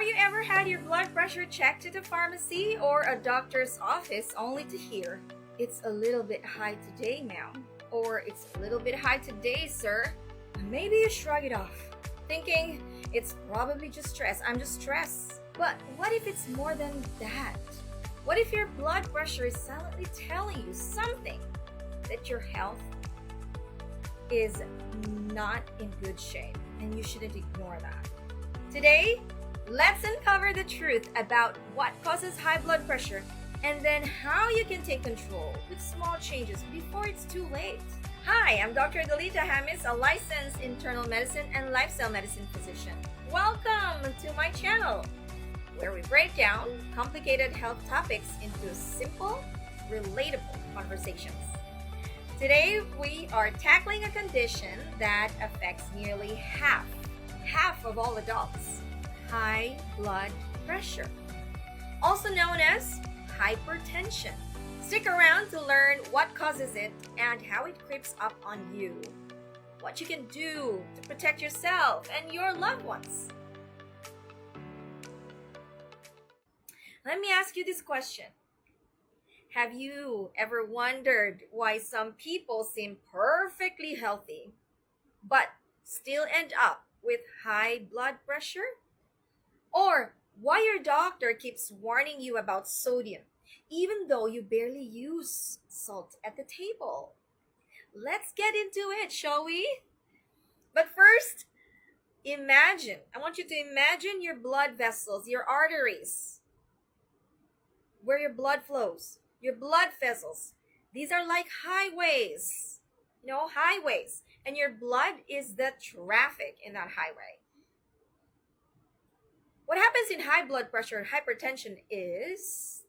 Have you ever had your blood pressure checked at a pharmacy or a doctor's office only to hear, "It's a little bit high today, ma'am," or "It's a little bit high today, sir"? Maybe you shrug it off, thinking, "It's probably just stress. I'm just stressed." But what if it's more than that? What if your blood pressure is silently telling you something, that your health is not in good shape and you shouldn't ignore that? Today, let's uncover the truth about what causes high blood pressure and then how you can take control with small changes before it's too late. Hi, I'm Dr. Delita Hamis, a licensed internal medicine and lifestyle medicine physician. Welcome to my channel, where we break down complicated health topics into simple, relatable conversations. Today, we are tackling a condition that affects nearly half of all adults: high blood pressure, also known as hypertension. Stick around to learn what causes it and how it creeps up on you, what you can do to protect yourself and your loved ones. Let me ask you this question. Have you ever wondered why some people seem perfectly healthy but still end up with high blood pressure? Or why your doctor keeps warning you about sodium even though you barely use salt at the table? Let's get into it, shall we? But first, I want you to imagine your blood vessels, your arteries, where your blood flows, your blood vessels. These are like highways, highways. And your blood is the traffic in that highway. What happens in high blood pressure and hypertension is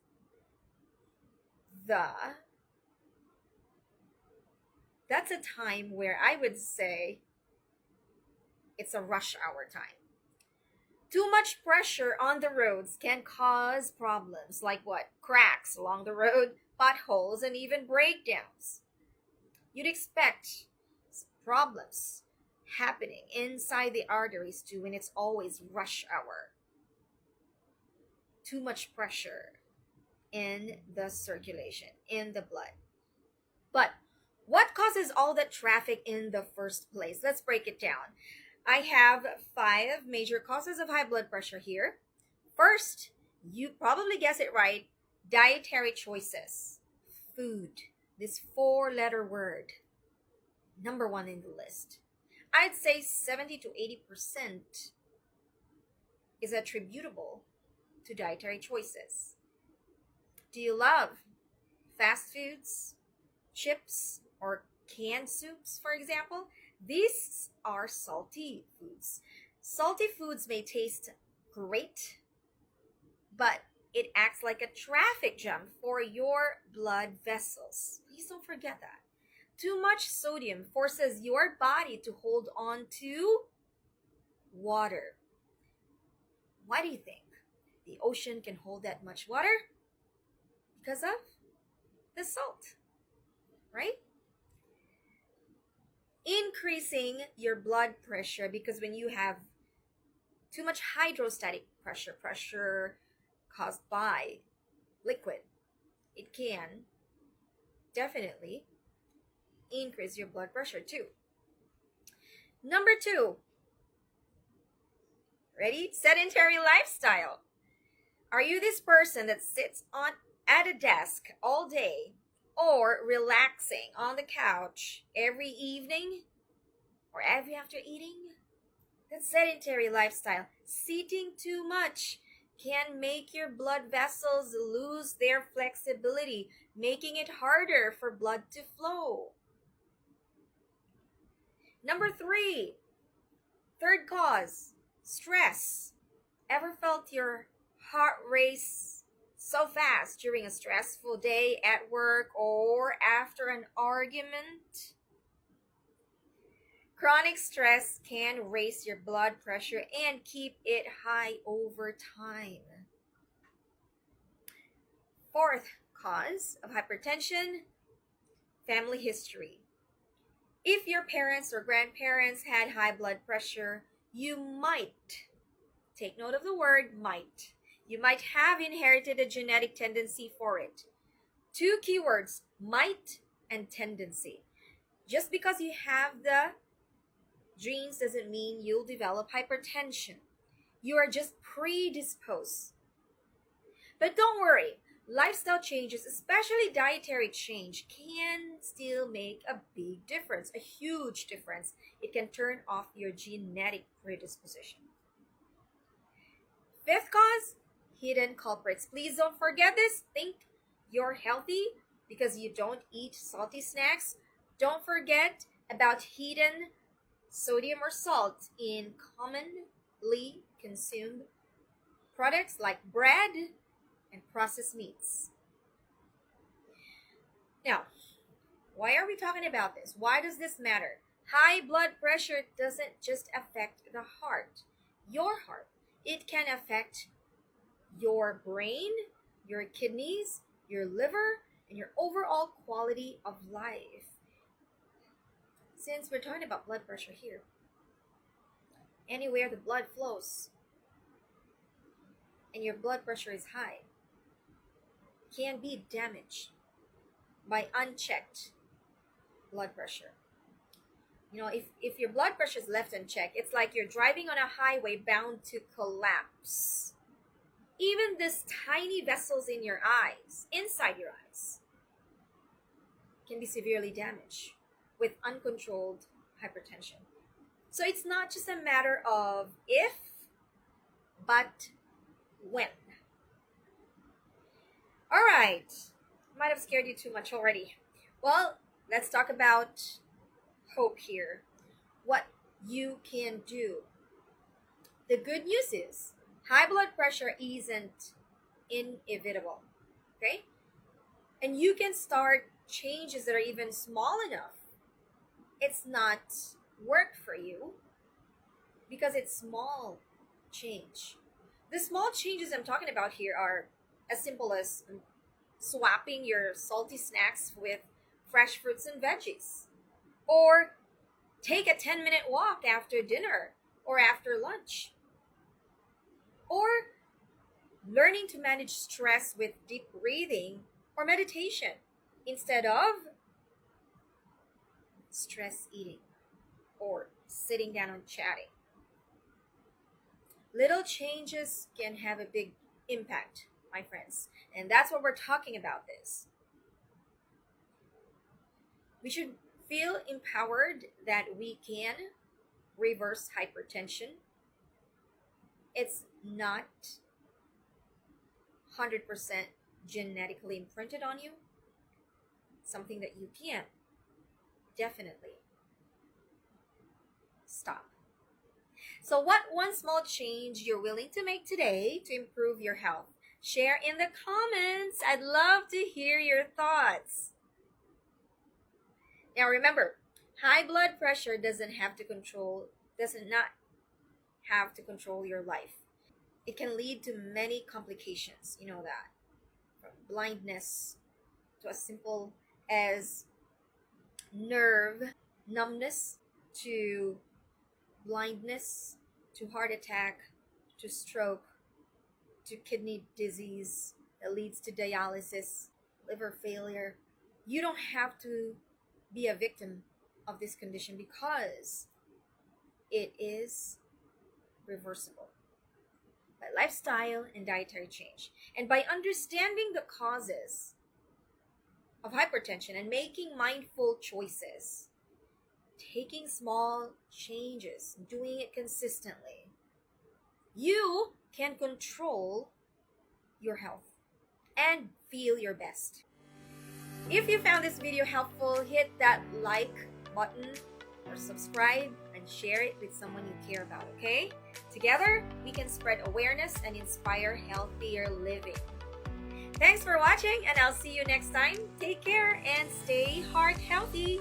that's a time where I would say it's a rush hour time. Too much pressure on the roads can cause problems like what? Cracks along the road, potholes, and even breakdowns. You'd expect problems happening inside the arteries too when it's always rush hour. Too much pressure in the circulation, in the blood. But what causes all that traffic in the first place? Let's break it down. I have 5 major causes of high blood pressure here. First, you probably guessed it right, dietary choices. Food, this 4-letter word, number 1 in the list. I'd say 70 to 80% is attributable to dietary choices. Do you love fast foods, chips, or canned soups, for example? These are salty foods. Salty foods may taste great, but it acts like a traffic jam for your blood vessels. Please don't forget that. Too much sodium forces your body to hold on to water. Why do you think the ocean can hold that much water? Because of the salt, right? Increasing your blood pressure, because when you have too much hydrostatic pressure caused by liquid, it can definitely increase your blood pressure too. Number 2, ready? Sedentary lifestyle. Are you this person that sits at a desk all day or relaxing on the couch every evening or every after eating? That sedentary lifestyle, sitting too much, can make your blood vessels lose their flexibility, making it harder for blood to flow. Number 3, third cause, stress. Ever felt your heart race so fast during a stressful day at work or after an argument? Chronic stress can raise your blood pressure and keep it high over time. 4th cause of hypertension, family history. If your parents or grandparents had high blood pressure, you might Take note of the word might. You might have inherited a genetic tendency for it. Two keywords, might and tendency. Just because you have the genes doesn't mean you'll develop hypertension. You are just predisposed. But don't worry, lifestyle changes, especially dietary change, can still make a big difference, a huge difference. It can turn off your genetic predisposition. Fifth cause, hidden culprits. Please don't forget this. Think you're healthy because you don't eat salty snacks. Don't forget about hidden sodium or salt in commonly consumed products like bread and processed meats. Now, why are we talking about this? Why does this matter? High blood pressure doesn't just affect the heart, your heart. It can affect your brain, your kidneys, your liver, and your overall quality of life. Since we're talking about blood pressure here, anywhere the blood flows and your blood pressure is high can be damaged by unchecked blood pressure. You know, if your blood pressure is left unchecked, it's like you're driving on a highway bound to collapse. Even these tiny vessels in your eyes, inside your eyes, can be severely damaged with uncontrolled hypertension. So it's not just a matter of if, but when. All right, might have scared you too much already. Well, let's talk about hope here. What you can do. The good news is high blood pressure isn't inevitable, okay? And you can start changes that are even small enough. It's not work for you because it's small change. The small changes I'm talking about here are as simple as swapping your salty snacks with fresh fruits and veggies, or take a 10-minute walk after dinner or after lunch, or learning to manage stress with deep breathing or meditation instead of stress eating or sitting down and chatting. Little changes can have a big impact, my friends, and that's what we're talking about this. We should feel empowered that we can reverse hypertension. It's not 100% genetically imprinted on you. Something that you can definitely stop. So what one small change you're willing to make today to improve your health? Share in the comments. I'd love to hear your thoughts. Now remember, high blood pressure does not have to control your life. It can lead to many complications, you know that. From blindness to as simple as nerve numbness, to blindness, to heart attack, to stroke, to kidney disease that leads to dialysis, liver failure. You don't have to be a victim of this condition because it is reversible by lifestyle and dietary change. And by understanding the causes of hypertension and making mindful choices, taking small changes, doing it consistently, you can control your health and feel your best. If you found this video helpful, hit that like button or subscribe and share it with someone you care about, okay? Together, we can spread awareness and inspire healthier living. Thanks for watching, and I'll see you next time. Take care and stay heart healthy.